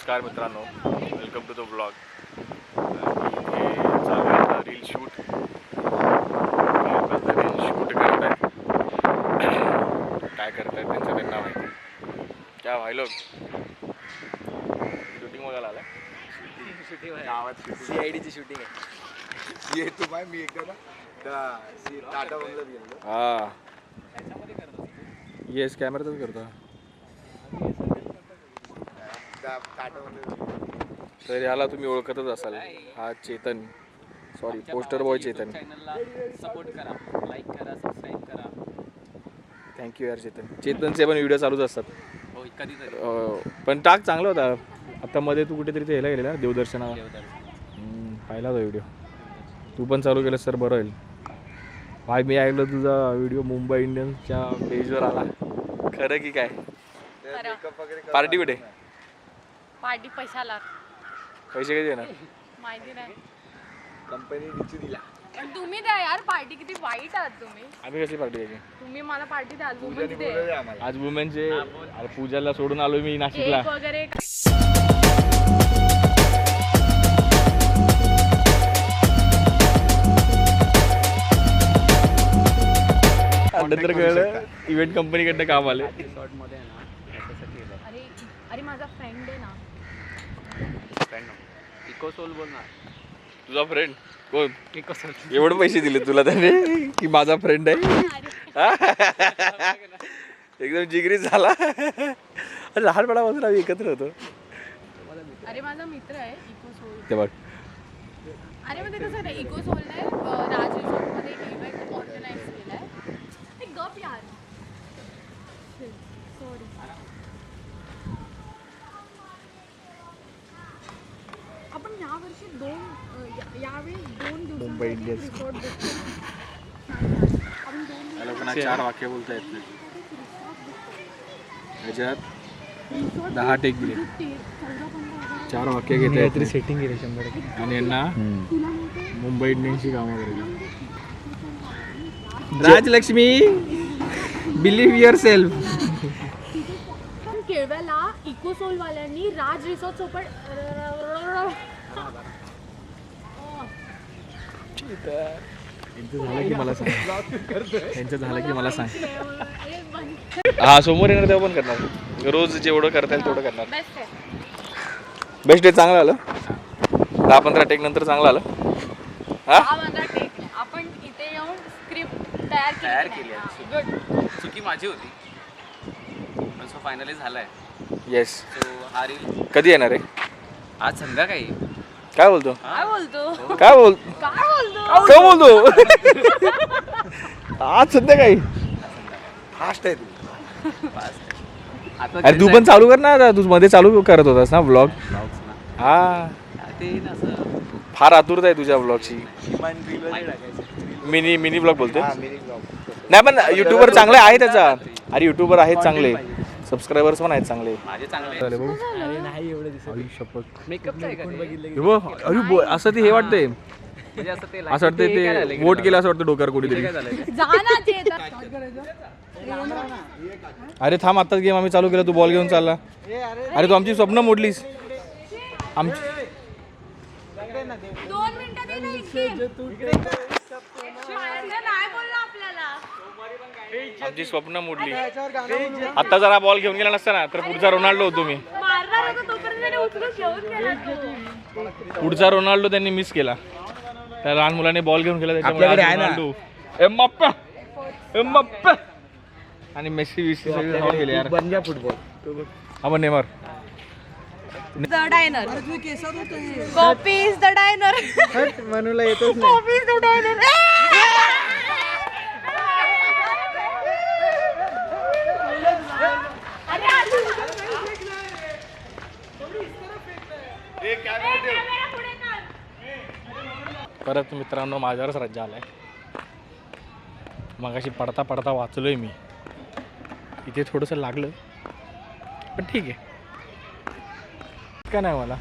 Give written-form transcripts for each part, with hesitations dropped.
नमस्कार मित्रांनो, welcome to the blog. इथे चालू आहे रील शूट. रील शूट करत आहेत. काय करतायत त्यांचं त्यांना माहिती. क्या भाई लोग शूटिंग बघायला आलाय? गावात CID ची शूटिंग आहे. ये तू मी एकदा ना टाटा बंगल्यात गेलो. हा येस कॅमेरातच करतो. तर याला तुम्ही ओळखतच असाल, हा Chetan, sorry poster boy Chetan. चॅनलला सपोर्ट करा, लाईक करा, सबस्क्राईब करा. थँक्यू यार चेतन. चेतनचे पण व्हिडिओ चालूच असतात. हो कधीतरी. पण टाक चांगला होता. आता मध्ये तू कुठेतरी ते ह्याला गेलेला देवदर्शनाला, पाहिला तो व्हिडिओ. तू पण चालू केलंस तर बरं होईल. भाई मी ऐकलं तुझा व्हिडिओ मुंबई इंडियन्सच्या पेजवर आला. खरं की काय? पार्टी कुठे? पार्टी पैशाला. पैसे कधी देणार? माहिती नाही. कंपनी निश्चित दिला. पण तुम्ही द्या यार, पार्टी किती वाईट आहात तुम्ही. आम्ही कसली पार्टी द्यायची? तुम्ही मला पार्टी द्या. पूजाने बोलवलंय आम्हाला. आज वुमेनचे. अरे पूजाला सोडून आलो मी नाशिकला. केक वगैरे. नंतर कळलं इव्हेंट कंपनीकडनं काम आले. रिसॉर्टमध्ये आहे ना याच्यासाठी येतं. अरे अरे माझा फ्रेंड आहे ना. फ्रेंड इकोसोल बोलणार. तुझा फ्रेंड कोण? इकोसोल. एवढे पैसे दिले तुला त्याने की माझा फ्रेंड आहे? एकदम जिगरी झाला. अरे लहानपणापासून आम्ही एकत्र होतो. अरे माझा मित्र आहे इकोसोल. ते बघ. अरे मग ते कसं आहे, इकोसोलने राज रिसॉर्टमध्ये एक इव्हेंट ऑर्गनाईज केलाय. ते गप यार. सॉरी. आपण यावर्षी यावेळी 2 दिवसांसाठी मुंबई इंडियन्स. रिसॉर्ट बुक केलं. आपण 2 दिवस लोकांना 4 वाक्य बोलता येत नाही. याच्यात 10 टेक दिले. 4 वाक्य घेता येत सेटिंग केली 100%. आणि यांना मुंबई इंडियन्सची कामं करायची. Rajalakshmi believe yourself. केळव्याला इकोसोल वाल्यांनी राज रिसॉर्ट सोबत झालं की मला सांग. त्यांचं झालं की मला सांग. हा समोर येणार तेव्हा पण करणार. रोज जेवढं करता येईल तेवढं करणार. बेस्ट आहे. बेस्ट डे चांगलं आलं. 10-15 टेक नंतर चांगलं आलं. हा हा माझा टेक आहे. आपण इथे येऊन स्क्रिप्ट तयार केली आहे. गुड. चुकी माझी होती पण सो फायनली झालाय. येस. सो हा रील कधी येणार आहे? आज संध्याकाळी. काय बोलतो? काय बोलतो? काय बोल काय बोलतो? काय बोलतो? आज संध्याकाळी फास्ट आहे तू. आता अरे तू पण चालू कर ना. आता तू मध्ये चालू करत होतास ना व्लॉग. हा ते ना असं फार आतुरता आहे तुझ्या व्लॉगची. किमान रील टाकायचं. मिनी ब्लॉग बोलतोय. हा मिनी ब्लॉग. नाही पण युट्यूबर चांगले आहे त्याचा. अरे युट्यूबर आहेत चांगले, सबस्क्रायबर्स पण आहेत चांगले. माझे चांगले. अरे नाही एवढं दिसत. मेकअपचं आहे का ते? असं ते हे वाटतंय. म्हणजे असं ते असं वाटतं ते वोट केलं असं वाटतं डोक्यावर कोणीतरी. काय झालंय? जा ना ते. अरे थांब, आत्ताच गेम आम्ही चालू केला, तू बॉल घेऊन चालला. अरे तू आमची स्वप्न मोडलीस. आमची 2 मिनिटं दे ना इतकी. नाही बोललो आपल्याला. आमची स्वप्न मोडली. आता जरा बॉल घेऊन गेला नसता ना तर पुढचा रोनाल्डो होतो मी. मारणार होता तोपर्यंत त्याने उचलून घेऊन गेला तो. पुढचा रोनाल्डो त्यांनी मिस केला. त्या लहान मुलाने बॉल घेऊन गेला. आपल्याकडे आहे ना. एम्बाप्पे आणि मेसी सगळे धावून गेले यार. बंजा फुटबॉल. आपण Neymar. The diner. Copy is the diner. मनूला येतच नाही. Copy is the diner. परत मित्रांनो माझ्यावरच राज्य आलाय. मगाशी पडता पडता वाचलोय मी. इथे थोडंसं लागलं पण ठीक आहे. का नाही मला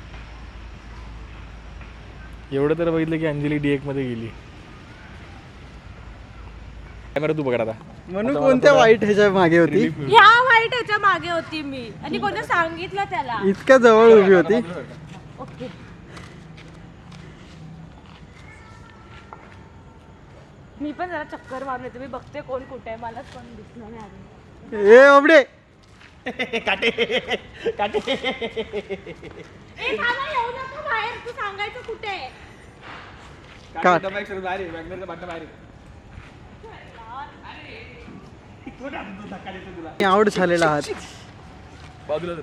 एवढं तर बघितलं की अंजली D1 मध्ये गेली. कॅमेरा तू बघा आता. म्हणून कोणत्या वाईट ह्याच्या मागे होती? ह्या वाईट ह्याच्या मागे होती मी आणि कोणी सांगितलं त्याला. इतक्या जवळ उभी होती. ओके मी पण जरा चक्कर मारून येते. मी बघते कोण कुठे आहे. मलाच कोण दिसणार नाही आधी. ए बाबडे ए थांबा, येऊ नको बाहेर. तू सांगायचं कुठे आहे. काट. आवड झालेला आहात. बाजूला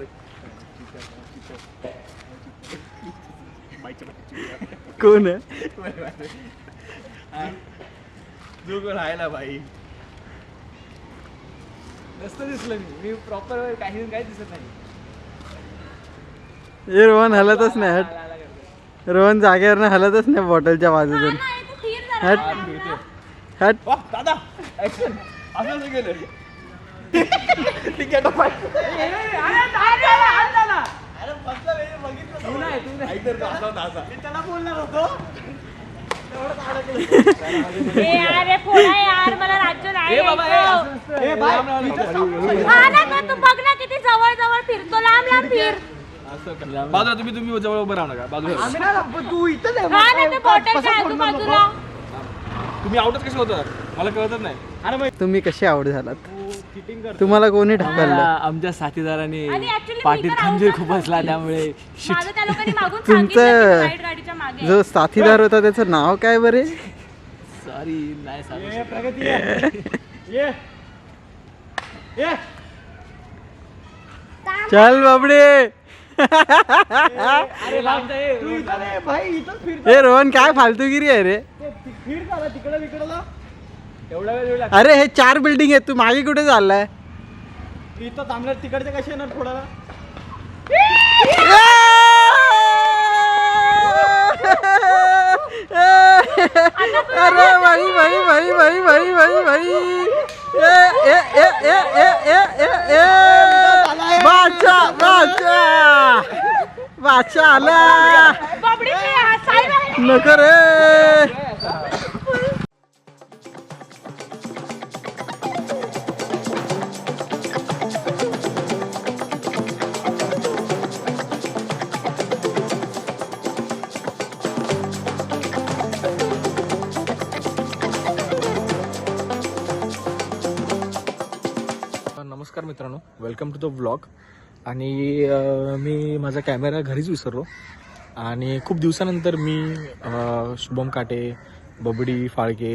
कोण आहे? राहायला भाई नसतं दिसलं मी प्रॉपर काही दिसत नाही. हे रोहन हलतच नाही. हट. रोहन जागेवर हलतच नाही बॉटलच्या बाजूतून. नाही, तू फिर जरा. हट हट. दादा ऍक्शन असं गेलं त्याला बोलणार होतो. ए यार, फोडा यार, मला राज्य नाही यायचं. हा ना, तर तू बघ ना किती जवळ जवळ फिरतो. लांब लांब फिर. बाजूला तुम्ही जवळ उभं राहू नका. बाजूला तू इथं हा ना, ते बॉटलच्या आजूबाजूला. तुम्ही आउटच कसं होतं मला कळतच नाही. तुम्ही कसे आवड झालात? तुम्हाला कोणी ढकललं? आमच्या साथीदाराने आणि actually पाठीत मी तर खंजीर out खूप होतो. बसला त्यामुळे माझं त्या लोकांनी मागून तुमचं- सांगितलं की वाईट गाडीच्या मागे आहे. जो साथीदार होता त्याचं नाव काय बरे? सॉरी नाही सांगू शकत. चल बाबडे. हे रोहन काय फालतूगिरी आहे रे. अरे हे 4 बिल्डिंग आहेत. तू मागे कुठे चाललाय? इथं थांबणार तिकडचे कसे येणार थोडा अरे भाई भाई भाई भाई भाई भाई भाई. बादशाह आला. बाबडीचे साईड आहे. नको रे. नमस्कार मित्रांनो, वेलकम टू द व्लॉग. आणि मी माझा कॅमेरा घरीच विसरलो आणि खूप दिवसानंतर मी शुभम काटे, बबडी, फाळके,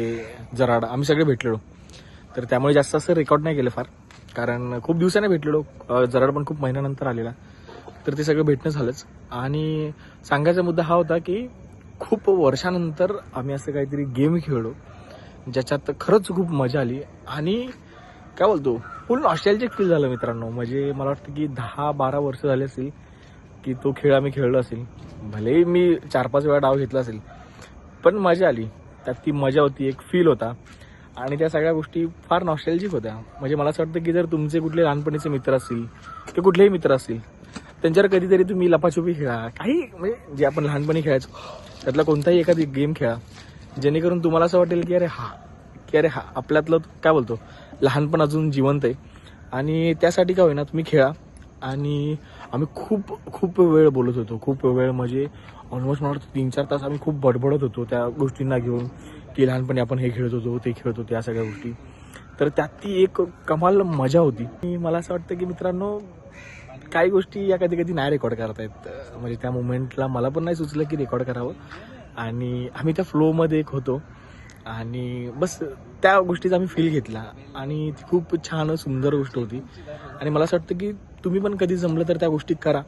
जराड आम्ही सगळे भेटलेलो. तर त्यामुळे जास्त असं रेकॉर्ड नाही केलं फार, कारण खूप दिवसाने भेटलेलो. जराड पण खूप महिन्यानंतर आलेला, तर ते सगळं भेटणं झालंच. आणि सांगायचा मुद्दा हा होता की खूप वर्षानंतर आम्ही असं काहीतरी गेम खेळलो ज्याच्यात खरंच खूप मजा आली. आणि काय बोलतो, फुल नॉस्टॅल्जिक फील झालं मित्रांनो. म्हणजे मला वाटतं की 10-12 वर्ष झाले असतील की तो खेळ आम्ही खेळलो असेल. भलेही मी 4-5 वेळा डाव घेतला असेल, पण मजा आली. त्यात ती मजा होती, एक फील होता. आणि त्या सगळ्या गोष्टी फार नॉस्टॅल्जिक होत्या. म्हणजे मला असं वाटतं की जर तुमचे कुठले लहानपणीचे मित्र असतील किंवा कुठलेही मित्र असतील, त्यांच्यावर कधीतरी तुम्ही लपाछुपी खेळा, काही म्हणजे जे आपण लहानपणी खेळायचो त्यातला कोणताही एखादी गेम खेळा, जेणेकरून तुम्हाला असं वाटेल की अरे हा आपल्यातलं काय बोलतो लहानपण अजून जिवंत आहे. आणि त्यासाठी काय होईना तुम्ही खेळा. आणि आम्ही खूप खूप वेळ बोलत होतो, खूप वेळ म्हणजे ऑलमोस्ट मला वाटतं 3-4 तास आम्ही खूप बडबडत होतो त्या गोष्टींना घेऊन, की लहानपणी आपण हे खेळत होतो, ते खेळत होतो, या सगळ्या गोष्टी. तर त्यात ती एक कमाल मजा होती. आणि मला असं वाटतं की मित्रांनो, काही गोष्टी या कधी कधी नाही रेकॉर्ड करता येत. म्हणजे त्या मुमेंटला मला पण नाही सुचलं की रेकॉर्ड करावं. आणि आम्ही त्या फ्लोमध्ये एक होतो आणि बस त्या गोष्टीचा आम्ही फील घेतला. आणि ती खूप छान सुंदर गोष्ट होती. आणि मला असं वाटतं की तुम्ही पण कधी जमलं तर त्या गोष्टी करा.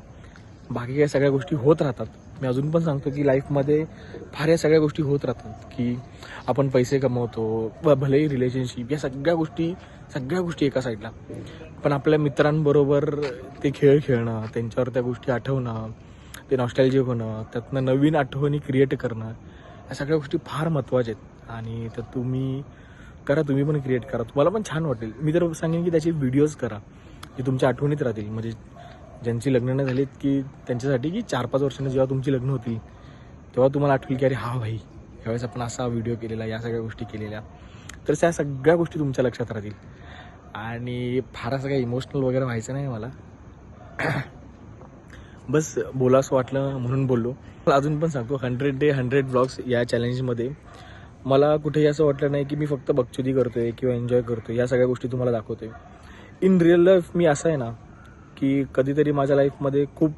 बाकी या सगळ्या गोष्टी होत राहतात. मी अजून पण सांगतो की लाईफमध्ये फार या सगळ्या गोष्टी होत राहतात, की आपण पैसे कमवतो, भलेही रिलेशनशिप, या सगळ्या गोष्टी एका साईडला, पण आपल्या मित्रांबरोबर ते खेळ खेळणं, त्यांच्यावर त्या गोष्टी आठवणं, ते नॉस्टॅल्जिक होणं, त्यातनं नवीन आठवणी क्रिएट करणं, या सगळ्या गोष्टी फार महत्त्वाच्या आहेत. आणि तर तुम्ही करा, तुम्ही पण क्रिएट करा, तुम्हाला पण छान वाटेल. मी तर सांगेन की त्याचे व्हिडिओज करा जे तुमच्या आठवणीत राहतील. म्हणजे ज्यांची लग्न नाही झालीत की त्यांच्यासाठी, की 4-5 वर्षांनी जेव्हा तुमची लग्न होतील तेव्हा तुम्हाला आठवेल की अरे हा भाई, यावेळेस आपण असा व्हिडिओ केलेला, या सगळ्या गोष्टी केलेल्या. तर त्या सगळ्या गोष्टी तुमच्या लक्षात राहतील. आणि फार असं काही इमोशनल वगैरे व्हायचं नाही मला, बस बोलावंसं वाटलं म्हणून बोललो. अजून पण सांगतो, 100 Day 100 Vlogs या चॅलेंजमध्ये मला कुठेही असं वाटलं नाही की मी फक्त बकचुदी करतोय किंवा एन्जॉय करतोय. या सगळ्या गोष्टी तुम्हाला दाखवतोय. इन रिअल लाईफ मी असं आहे ना की कधीतरी माझ्या लाईफमध्ये खूप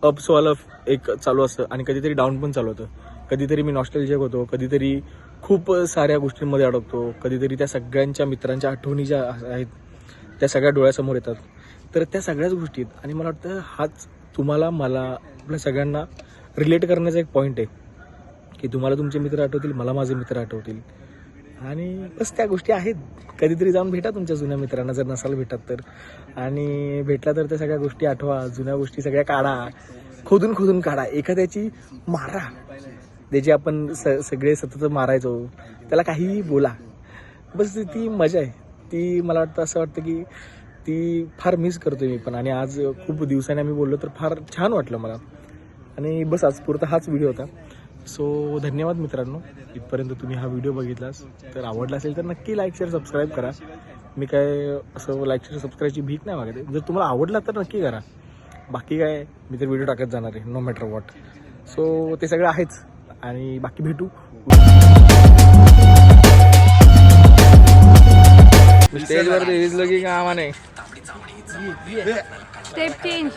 अप्सवालं एक चालू असतं आणि कधीतरी डाऊन पण चालू होतं. कधीतरी मी नॉस्टॅल्जिक होतो, कधीतरी खूप साऱ्या गोष्टींमध्ये अडकतो, कधीतरी त्या सगळ्यांच्या मित्रांच्या आठवणी ज्या आहेत त्या सगळ्या डोळ्यासमोर येतात. तर त्या सगळ्याच गोष्टी आहेत आणि मला वाटतं हाच तुम्हाला, मला, आपल्या सगळ्यांना रिलेट करण्याचा एक पॉईंट आहे की तुम्हाला तुमचे मित्र आठवतील, मला माझे मित्र आठवतील. आणि बस त्या गोष्टी आहेत. कधीतरी जाऊन भेटा तुमच्या जुन्या मित्रांना, जर नसाल भेटत तर. आणि भेटला तर त्या सगळ्या गोष्टी आठवा, जुन्या गोष्टी सगळ्या काढा, खोदून काढा. एखाद्याची मारा, त्याची आपण सगळे सतत मारायचो, त्याला काहीही बोला, बस ती मजा आहे. ती मला वाटतं, असं वाटतं की ती फार मिस करतोय मी पण. आणि आज खूप दिवसांनी आम्ही बोललो तर फार छान वाटलं मला. आणि बस आज पुरता हाच व्हिडिओ होता. सो धन्यवाद मित्रांनो, इथपर्यंत तुम्ही हा व्हिडिओ बघितलास. तर आवडला असेल तर नक्की लाईक शेअर सबस्क्राईब करा. मी काय असं लाईक शेअर सबस्क्राईबची भीक नाही मागते. जर तुम्हाला आवडला तर नक्की करा. बाकी काय, मी तर व्हिडिओ टाकत जाणार आहे नो मॅटर वॉट. सो ते सगळं आहेच. आणि बाकी भेटू. स्टेजवर दिसलं की कामा नाही. Step change.